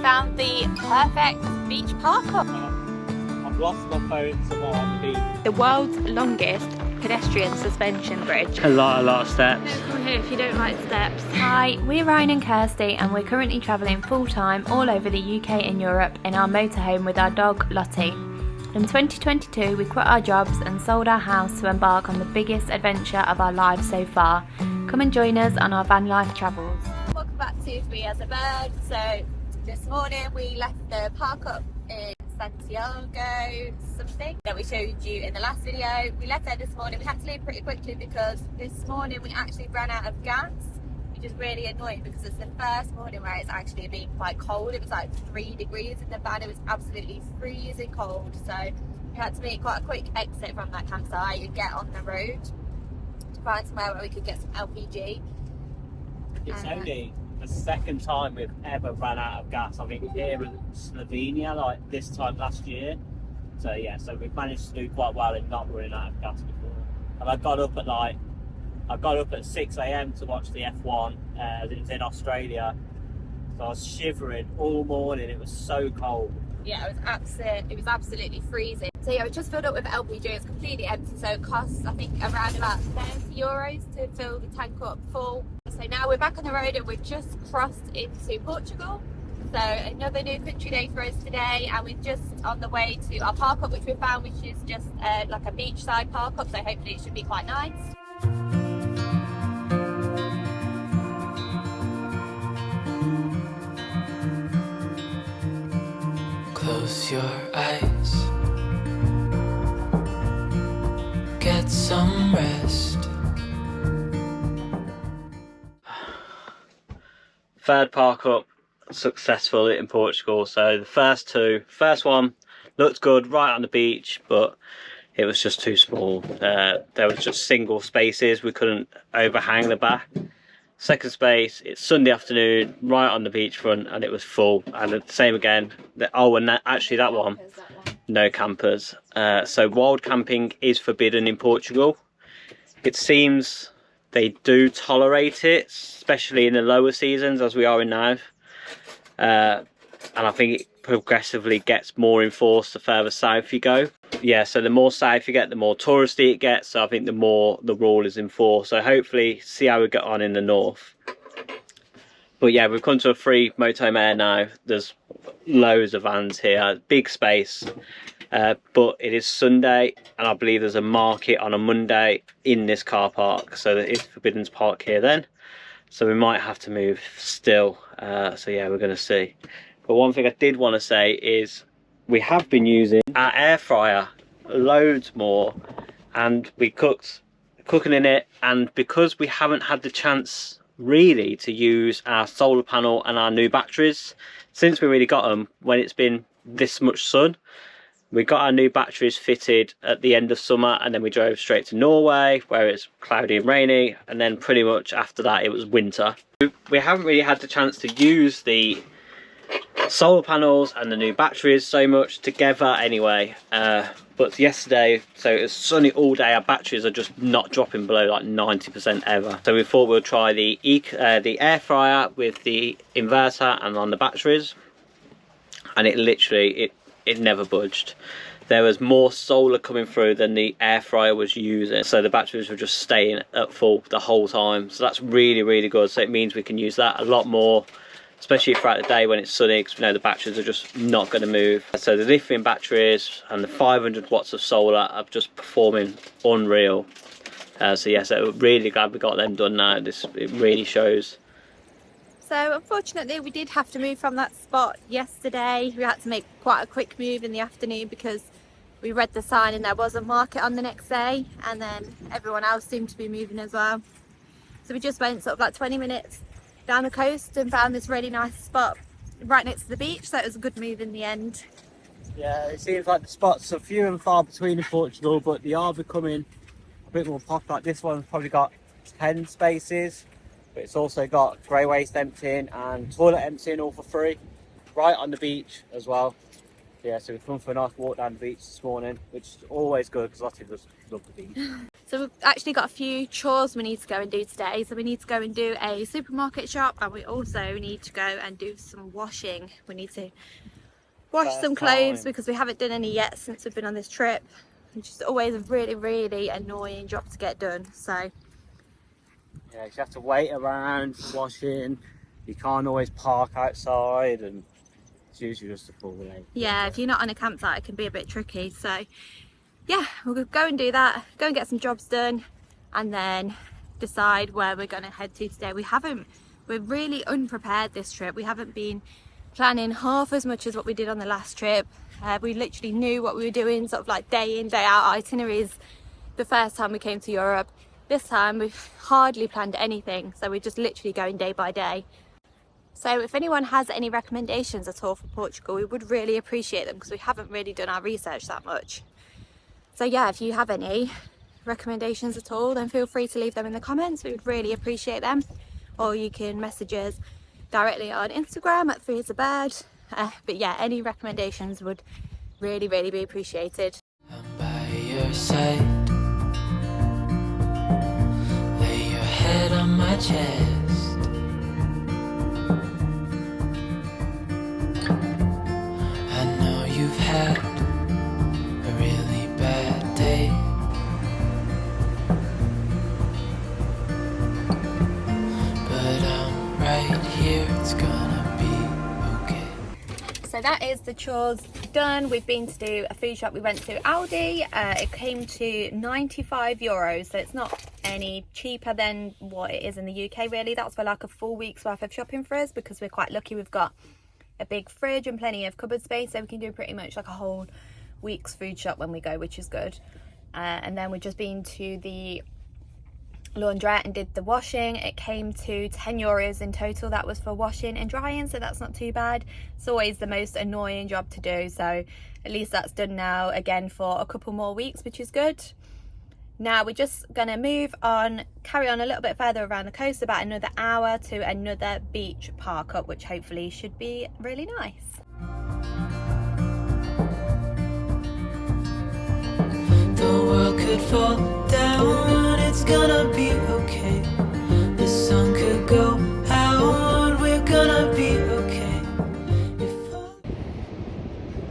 found the perfect beach park up. I've lost my phone somewhere on the beach. The world's longest pedestrian suspension bridge. A lot of steps. Don't come here if you don't like steps. Hi, we're Ryan and Kirsty and we're currently travelling full time all over the UK and Europe in our motorhome with our dog Lottie. In 2022 we quit our jobs and sold our house to embark on the biggest adventure of our lives so far. Come and join us on our van life travels. Welcome back to Three as a Bird. So this morning we left the park up in Santiago something that we showed you in the last video. We left there this morning. We had to leave pretty quickly because this morning we actually ran out of gas, which is really annoying because it's the first morning where it's actually been quite cold. It was like 3 degrees in the van. It was absolutely freezing cold, so we had to make quite a quick exit from that campsite and get on the road to find somewhere where we could get some LPG. It's only the second time we've ever run out of gas. I think here in Slovenia, like this time last year. So yeah, so we've managed to do quite well in not running out of gas before. And I got up at 6 AM to watch the F1 as it was in Australia. So I was shivering all morning. It was so cold. Yeah, it was absolutely freezing. So yeah, we just filled up with LPG. It's completely empty, so it costs I think around about €30 to fill the tank up full. So now we're back on the road and we've just crossed into Portugal. So another new country day for us today, and we're just on the way to our park up, which we found, which is just like a beachside park up. So hopefully it should be quite nice. Close your eyes, get some rest. Third park up successful in Portugal. So the first one looked good right on the beach, but it was just too small. There was just single spaces, we couldn't overhang the back. Second space, it's Sunday afternoon, right on the beachfront, and it was full. And the same again. Actually that one, no campers. So wild camping is forbidden in Portugal. It seems they do tolerate it, especially in the lower seasons as we are in now. And I think it progressively gets more enforced the further south you go. Yeah, so the more south you get, the more touristy it gets. So I think the more the rule is enforced. So hopefully see how we get on in the north. But yeah, we've come to a free motorhome air now. There's loads of vans here, big space. But it is Sunday and I believe there's a market on a Monday in this car park. So there is forbidden to park here then. So we might have to move still. So yeah, we're going to see. But one thing I did want to say is we have been using our air fryer loads more, and we cooking in it, and because we haven't had the chance really to use our solar panel and our new batteries since we really got them when it's been this much sun. We got our new batteries fitted at the end of summer, and then we drove straight to Norway where it's cloudy and rainy, and then pretty much after that it was winter. We haven't really had the chance to use the solar panels and the new batteries so much together anyway. But yesterday, so it was sunny all day, our batteries are just not dropping below like 90% ever. So we thought we'll try the air fryer with the inverter and on the batteries, and it literally it never budged. There was more solar coming through than the air fryer was using, so the batteries were just staying at full the whole time. So that's really, really good. So it means we can use that a lot more, especially throughout the day when it's sunny, because we know the batteries are just not going to move. So the lithium batteries and the 500 watts of solar are just performing unreal. So yeah, so really glad we got them done now. It really shows. So unfortunately we did have to move from that spot yesterday. We had to make quite a quick move in the afternoon because we read the sign and there was a market on the next day, and then everyone else seemed to be moving as well. So we just went sort of like 20 minutes down the coast and found this really nice spot right next to the beach, so it was a good move in the end. Yeah, it seems like the spots are few and far between in Portugal, but they are becoming a bit more popular. Like this one's probably got 10 spaces, but it's also got grey waste emptying and toilet emptying all for free, right on the beach as well. Yeah, so we've come for a nice walk down the beach this morning, which is always good because Lottie does love the beach. So we've actually got a few chores we need to go and do today. So we need to go and do a supermarket shop, and we also need to go and do some washing. We need to wash some clothes because we haven't done any yet since we've been on this trip, which is always a really annoying job to get done. So yeah, you have to wait around for washing. You can't always park outside, and it's usually just a ball ache. yeah, if you're not on a campsite it can be a bit tricky. So yeah, we'll go and do that, go and get some jobs done, and then decide where we're going to head to today. We're really unprepared this trip. We haven't been planning half as much as what we did on the last trip. We literally knew what we were doing, sort of like day in, day out itineraries the first time we came to Europe. This time we've hardly planned anything, so we're just literally going day by day. So if anyone has any recommendations at all for Portugal, we would really appreciate them, because we haven't really done our research that much. So yeah, if you have any recommendations at all, then feel free to leave them in the comments. We would really appreciate them. Or you can message us directly on Instagram at Free as a Bird. But yeah, any recommendations would really be appreciated. I'm by your side. Lay your head on my chest. I know you've had a really bad day, but I'm right here, it's gonna be okay. So that is the chores done. We've been to do a food shop. We went to Aldi. It came to 95 euros, so it's not any cheaper than what it is in the UK really. That's for like a full week's worth of shopping for us, because we're quite lucky. We've got a big fridge and plenty of cupboard space, so we can do pretty much like a whole week's food shop when we go, which is good. And then we've just been to the laundrette and did the washing. It came to 10 euros in total. That was for washing and drying, so that's not too bad. It's always the most annoying job to do, so at least that's done now, again for a couple more weeks, which is good. Now we're just gonna move on, carry on a little bit further around the coast, about another hour to another beach park up, which hopefully should be really nice. The world could fall down, it's gonna be okay. The sun could go out, we're gonna be okay.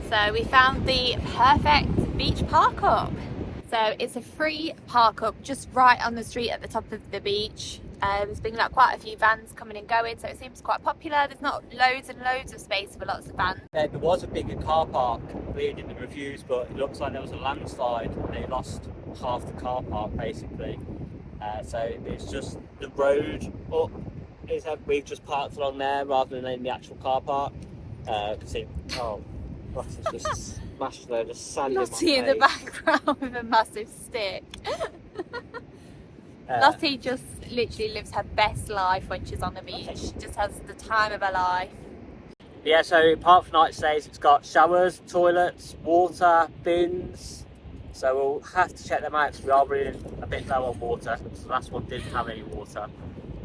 So we found the perfect beach park up. So it's a free park up just right on the street at the top of the beach. There's been like quite a few vans coming and going, so it seems quite popular. There's not loads and loads of space for lots of vans. There was a bigger car park reading the reviews, but it looks like there was a landslide and they lost half the car park basically. So it's just the road up. We've just parked along there rather than in the actual car park. Lottie's just smashed a load of sand Lottie in the background with a massive stick. Lottie just literally lives her best life when she's on the beach. She just has the time of her life. Yeah, so park for night stays, it's got showers, toilets, water, bins. So we'll have to check them out because we are running a bit low on water, because the last one didn't have any water.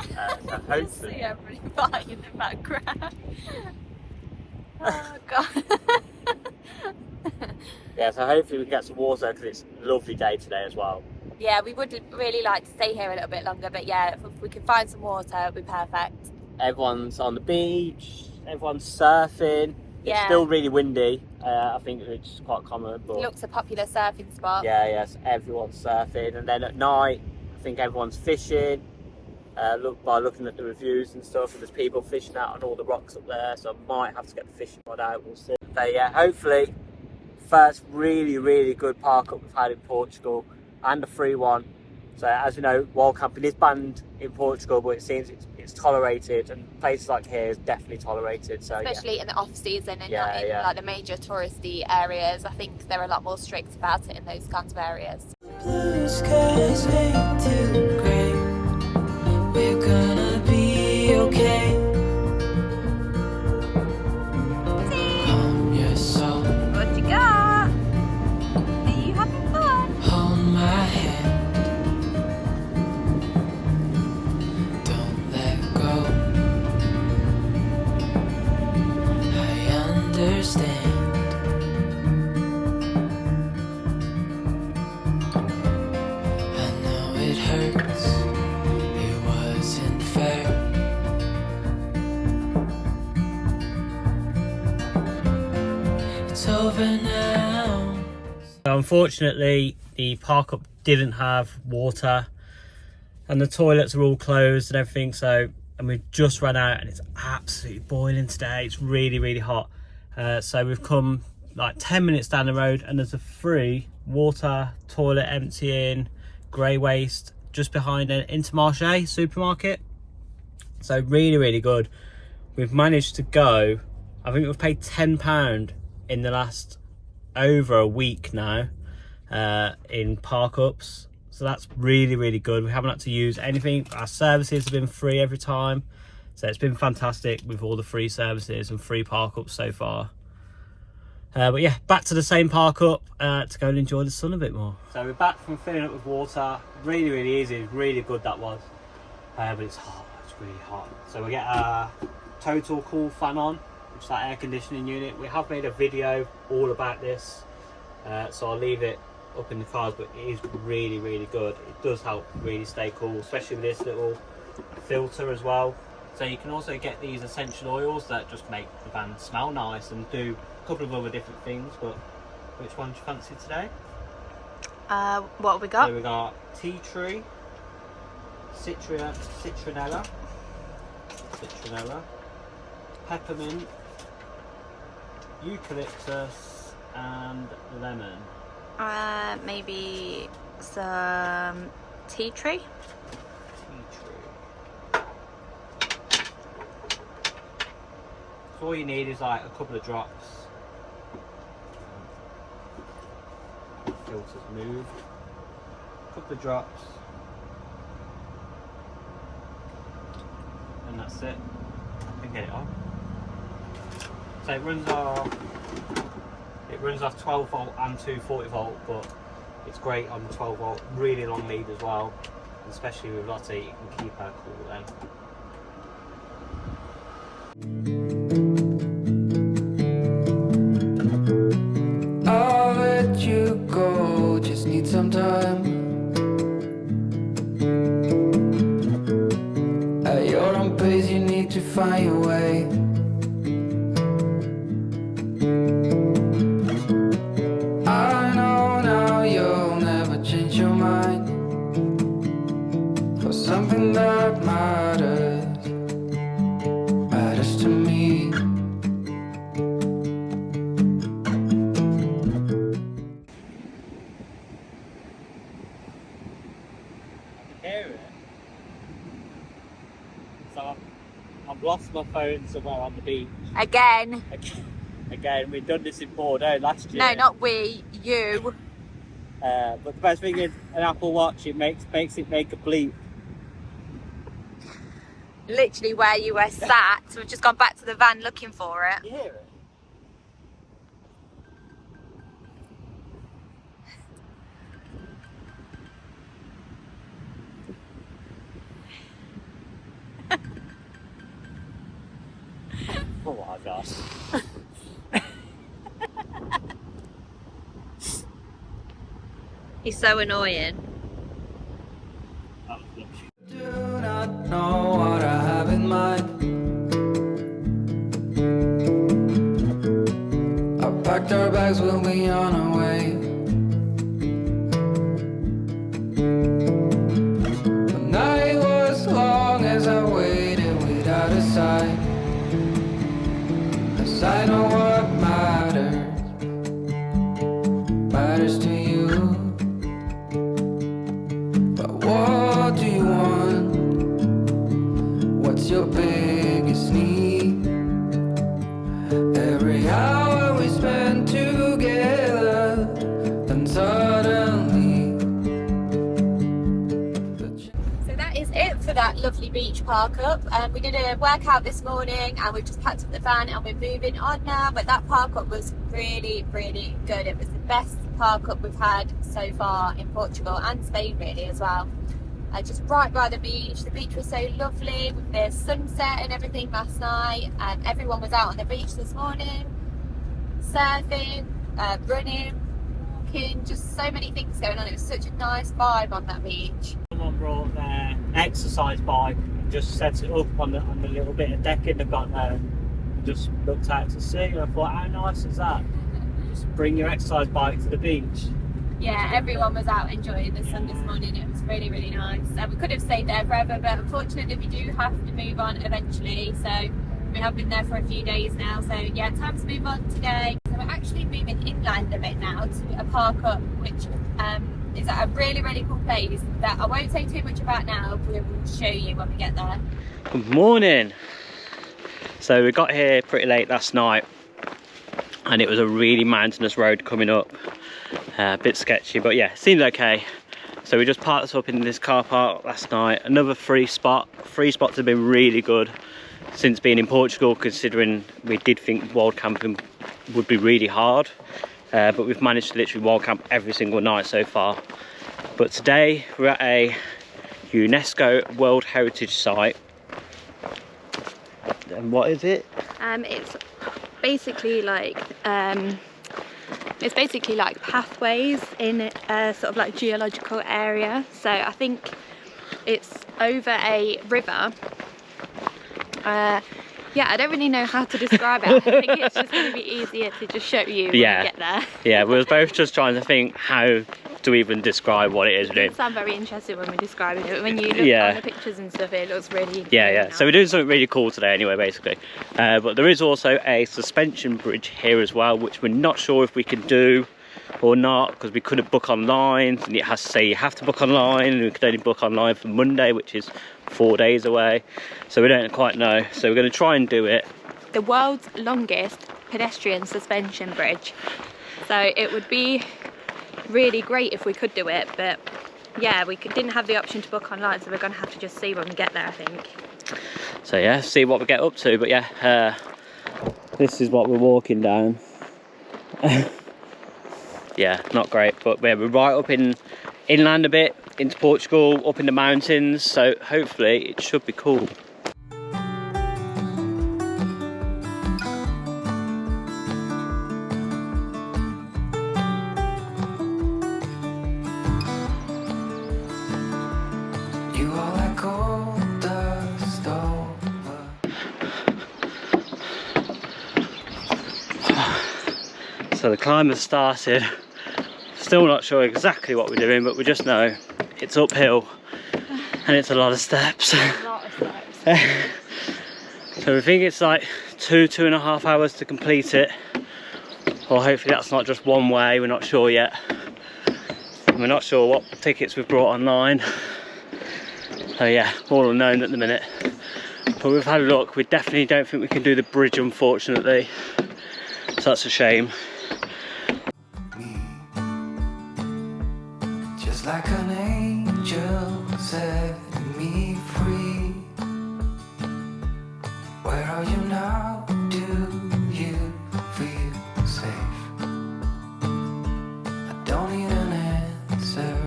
So hopefully... See everybody fighting in the background. Oh God. Yeah, so hopefully we can get some water, because it's a lovely day today as well. Yeah, we would really like to stay here a little bit longer, but yeah, if we can find some water, it would be perfect. Everyone's on the beach, everyone's surfing. Yeah. It's still really windy, I think, which is quite common. But It looks a popular surfing spot. yeah, yes, everyone's surfing. And then at night, I think everyone's fishing. By looking at the reviews and stuff, and there's people fishing out on all the rocks up there, so I might have to get the fishing rod out, we'll see. But yeah, hopefully, first really good park up we've had in Portugal, and a free one. So as you know, wild camping is banned in Portugal, but it seems it's tolerated, and places like here is definitely tolerated. So especially in the off season and Yeah, not in yeah. like the major touristy areas. I think they're a lot more strict about it in those kinds of areas. Blue skies ain't too gray. We're gonna be okay. Calm your soul. What you got? Are you having fun? Hold my hand. Don't let go. I understand. I know it's over now. So unfortunately, the park up didn't have water, and the toilets are all closed and everything. So, and we've just run out, and it's absolutely boiling today. It's really, really hot. So we've come like 10 minutes down the road, and there's a free water, toilet emptying, grey waste just behind an Intermarché supermarket. So really, really good. We've managed to go, I think we've paid £10 in the last over a week now in park ups. So that's really, really good. We haven't had to use anything. Our services have been free every time. So it's been fantastic with all the free services and free park ups so far. But yeah, back to the same park up to go and enjoy the sun a bit more. So we're back from filling up with water. Really, really easy. Really good that was. But it's hot. It's really hot. So we get our total cool fan on, which is that air conditioning unit. We have made a video all about this. So I'll leave it up in the cards, but it is really, really good. It does help really stay cool, especially with this little filter as well. So you can also get these essential oils that just make the van smell nice and do a couple of other different things. But which one do you fancy today? What have we got? So we got tea tree, citronella, peppermint, eucalyptus, and lemon. Maybe some tea tree. So all you need is like a couple of drops. Filters moved. A couple of drops. And that's it. And get it on. So it runs off 12 volt and 240 volt, but it's great on 12 volt. Really long lead as well. Especially with Lottie, you can keep her cool then. I'll let you go, just need some time. At your own pace, you need to find your way. I know now you'll never change your mind for something that matters to me. Hear it. So I've lost my phone somewhere on the beach. Again. Again, we've done this in Bordeaux last year. No, not we, you. But the best thing is an Apple Watch, it makes it make a bleep. Literally where you were sat. So we've just gone back to the van looking for it. You hear it? Oh my gosh. He's so annoying. Do not know what I have in mind. I packed our bags, we'll be on our way. The night was long as I waited without a sign. 'Cause I know what matters to you. But what do you want? What's your biggest need? Every hour we spend together, then suddenly. So that is it for that lovely beach park up. We did a workout this morning and we've just packed up the van and we're moving on now. But that park up was really, really good. It was the best park up we've had so far in Portugal and Spain really as well. Just right by the beach. The beach was so lovely with the sunset and everything last night. Everyone was out on the beach this morning, surfing, running, walking, just so many things going on. It was such a nice vibe on that beach. Someone brought their exercise bike and just set it up on the little bit of decking they've got there. Just looked out to sea and I thought, how nice is that? just bring your exercise bike to the beach. Yeah, everyone was out enjoying the sun this morning. It was really, really nice. We could have stayed there forever, but unfortunately we do have to move on eventually. So we have been there for a few days now. So yeah, time to move on today. So we're actually moving inland a bit now to a park up, which is at a really, really cool place that I won't say too much about now. We will show you when we get there. Good morning. So we got here pretty late last night, and it was a really mountainous road coming up. A bit sketchy, but yeah, seemed okay. So we just parked up in this car park last night. Another free spot. Free spots have been really good since being in Portugal, considering we did think wild camping would be really hard. But we've managed to literally wild camp every single night so far. But today we're at a UNESCO World Heritage Site. And what is it? It's basically like pathways in a sort of like geological area. So I think it's over a river. Yeah, I don't really know how to describe it. I think it's just going to be easier to just show you when we get there. Yeah, we were both just trying to think how to even describe what it is. It doesn't sound very interesting when we're describing it. When you look on the pictures and stuff, it looks really nice. So we're doing something really cool today anyway, basically. But there is also a suspension bridge here as well, which we're not sure if we can do or not, because we couldn't book online, and it has to say you have to book online, and we could only book online for Monday, which is 4 days away. So we don't quite know. So we're going to try and do it. The world's longest pedestrian suspension bridge. So it would be really great if we could do it, but yeah, we didn't have the option to book online, so we're going to have to just see when we get there, I think. So yeah, see what we get up to. But yeah, this is what we're walking down. Yeah, not great, but we're right up inland a bit into Portugal, up in the mountains, so hopefully it should be cool. So the climb has started. Still not sure exactly what we're doing, but we just know it's uphill and it's a lot of steps. So we think it's like 2.5 hours to complete it, or hopefully that's not just one way. We're not sure yet. We're not sure what tickets we've brought online. So yeah, all unknown at the minute. But we've had a look. We definitely don't think we can do the bridge, unfortunately. So that's a shame. Like an angel set me free. Where are you now? Do you feel safe? I don't need an answer,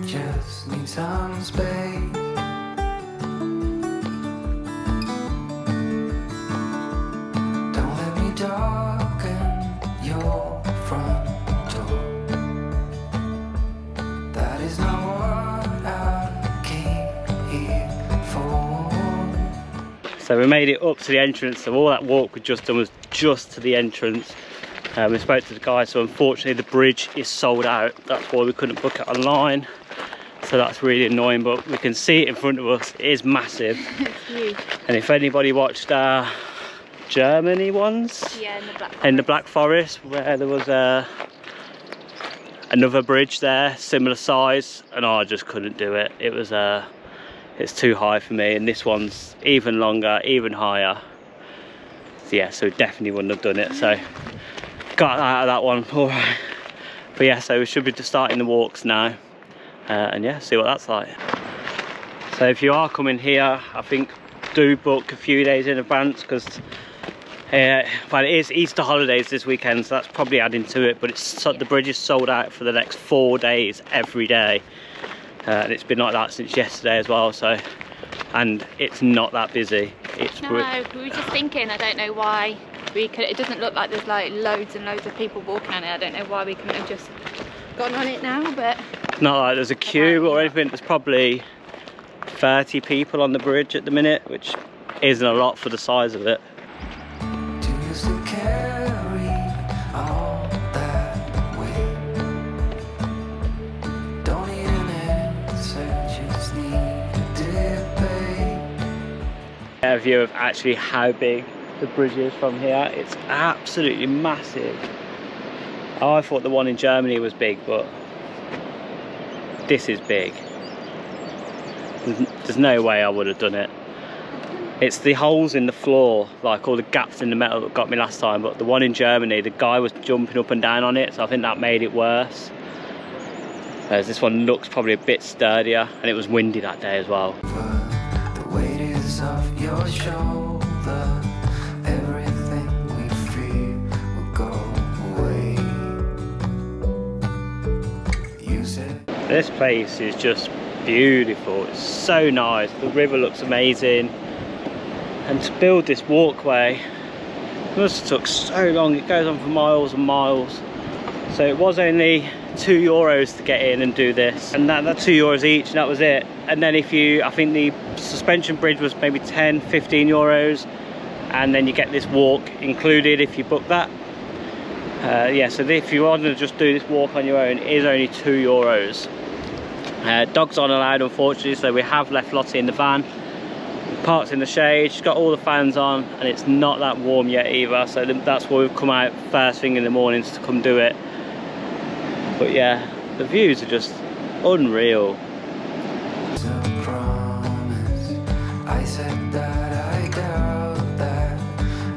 just need some space. Don't let me darken your front door. So we made it up to the entrance, so all that walk we've just done was just to the entrance. We spoke to the guy, so unfortunately the bridge is sold out. That's why we couldn't book it online. So that's really annoying, but we can see it in front of us. It is massive. It's huge. And if anybody watched our Germany ones, in the Black Forest, where there was another bridge there, similar size, and I just couldn't do it. It was it's too high for me, and this one's even longer, even higher. So yeah, so we definitely wouldn't have done it. So got out of that one. All right. But yeah, so we should be just starting the walks now, and yeah, see what that's like. So if you are coming here, I think do book a few days in advance, because well, it is Easter holidays this weekend, so that's probably adding to it. But the bridge is sold out for the next 4 days every day, and it's been like that since yesterday as well. So, and it's not that busy. No, we were just thinking, I don't know why we could. It doesn't look like there's like loads and loads of people walking on it. I don't know why we couldn't have just gone on it now, but not like there's a queue or anything. There's probably 30 people on the bridge at the minute, which isn't a lot for the size of it. To carry all that view of actually how big the bridge is from here. It's absolutely massive. Oh, I thought the one in Germany was big, but this is big. There's no way I would have done it. It's the holes in the floor, like all the gaps in the metal that got me last time, but the one in Germany, the guy was jumping up and down on it, so I think that made it worse. Whereas this one looks probably a bit sturdier, and it was windy that day as well. The weight is off your shoulder. Everything we feel will go away. Use it. This place is just beautiful. It's so nice. The river looks amazing. And to build this walkway, it must have took so long. It goes on for miles and miles. So it was only €2 to get in and do this, and that's €2 each, and that was it. And then if you, I think the suspension bridge was maybe 10, 15 euros, and then you get this walk included if you book that. Yeah, so if you want to just do this walk on your own, it is only €2. Dogs aren't allowed, unfortunately, so we have left Lottie in the van. Parked in the shade, she's got all the fans on, and it's not that warm yet either, so that's why we've come out first thing in the mornings to come do it. But yeah, the views are just unreal. I said that I doubt that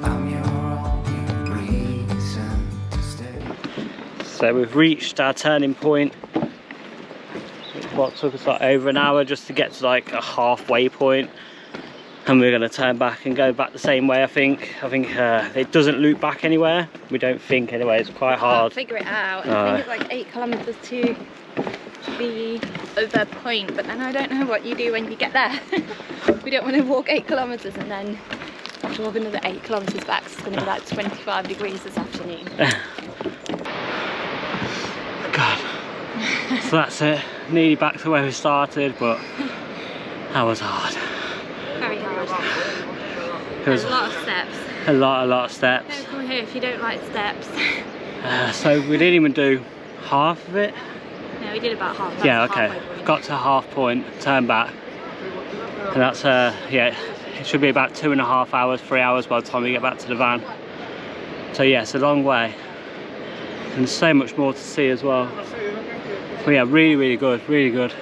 I'm your only reason to stay. So we've reached our turning point. What took us like over an hour just to get to like a halfway point. And we're going to turn back and go back the same way, I think. It doesn't loop back anywhere. We don't think anyway, it's quite hard. I can't figure it out. I think it's like 8 kilometres to the other point, but then I don't know what you do when you get there. We don't want to walk 8 kilometres and then have to walk another 8 kilometres back, so it's going to be like 25 degrees this afternoon. God. So that's it. Nearly back to where we started, but that was hard. Very hard. It was a lot of steps. A lot of steps. Don't come here if you don't like steps. So we didn't even do half of it. No, we did about half. Yeah, okay. Got to half point, turn back, and that's yeah. It should be about 2.5 hours, 3 hours by the time we get back to the van. So yeah, it's a long way, and so much more to see as well. But yeah, really good, really good.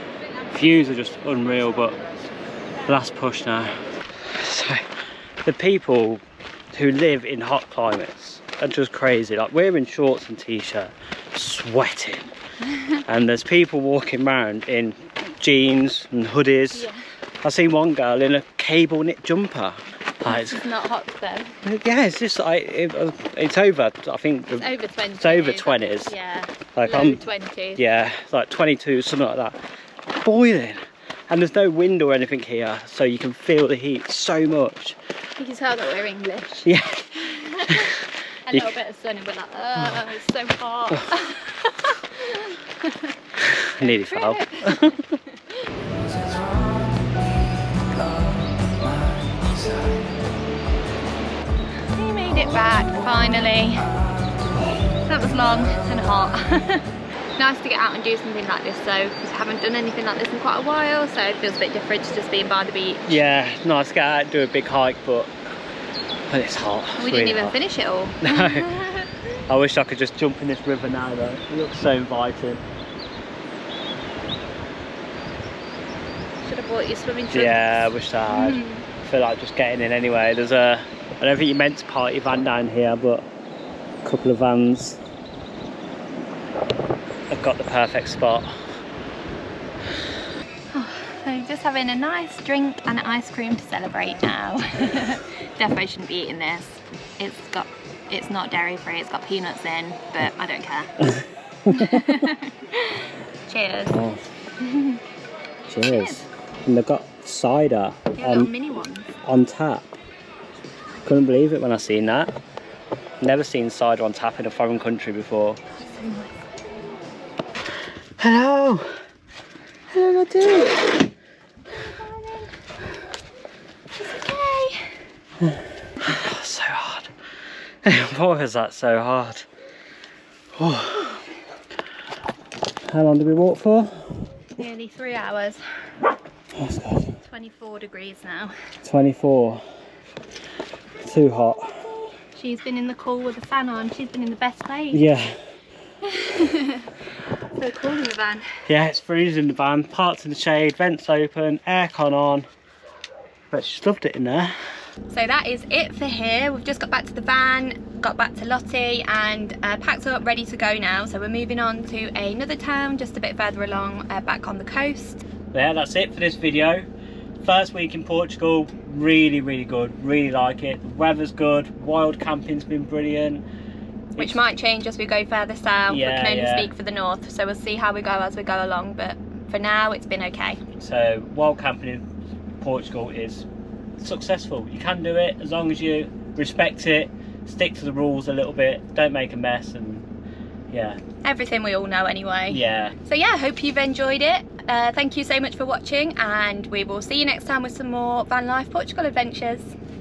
Views are just unreal, but last push now. So the people who live in hot climates are just crazy. Like, we're in shorts and t-shirt, sweating, and there's people walking around in jeans and hoodies. Yeah. I seen one girl in a cable knit jumper. Like, it's not hot then. Yeah, it's just like it's over. I think it's over 20. It's over 20s. Yeah. Like low 20s. Yeah, like 22, something like that. Boiling. And there's no wind or anything here, so you can feel the heat so much. You can tell that we're English. Yeah. A little bit of sun and we're like, oh, it's so hot. I nearly fell. We made it back, finally. That was long and hot. Nice to get out and do something like this though, because I haven't done anything like this in quite a while, so it feels a bit different to just being by the beach. Yeah, nice to get out and do a big hike, but it's hot. We didn't even finish it all. No. I wish I could just jump in this river now though. It looks so inviting. Should have bought you swimming trunks. Yeah, I wish I had. I feel like just getting in anyway. There's I don't think you're meant to park your van down here, but a couple of vans have got the perfect spot. Oh, so just having a nice drink and ice cream to celebrate now. Definitely shouldn't be eating this. It's not dairy free, it's got peanuts in, but I don't care. Cheers. Oh. Cheers. And they've got cider little mini ones on tap. Couldn't believe it when I seen that. Never seen cider on tap in a foreign country before. So nice. Hello. Hello, Lottie. It's okay. So hard. Why was that so hard? Oh. How long did we walk for? Nearly 3 hours. That's good. 24 degrees now. 24. Too hot. She's been in the cool with the fan on. She's been in the best place. Yeah. So cool in the van. Yeah, it's freezing in the van. Parts in the shade, vents open, aircon on. But she's loved it in there. So that is it for here. We've just got back to the van, got back to Lottie and packed up, ready to go now. So we're moving on to another town just a bit further along, back on the coast. Yeah, that's it for this video. First week in Portugal, really good, really like it. The weather's good, wild camping's been brilliant. Which might change as we go further south. Yeah, we can only yeah. speak for the north, so we'll see how we go as we go along, but for now it's been okay. So wild camping in Portugal is successful. You can do it as long as you respect it, stick to the rules a little bit, don't make a mess, and yeah. Everything we all know anyway. Yeah. So yeah, hope you've enjoyed it. Thank you so much for watching, and we will see you next time with some more van life Portugal adventures.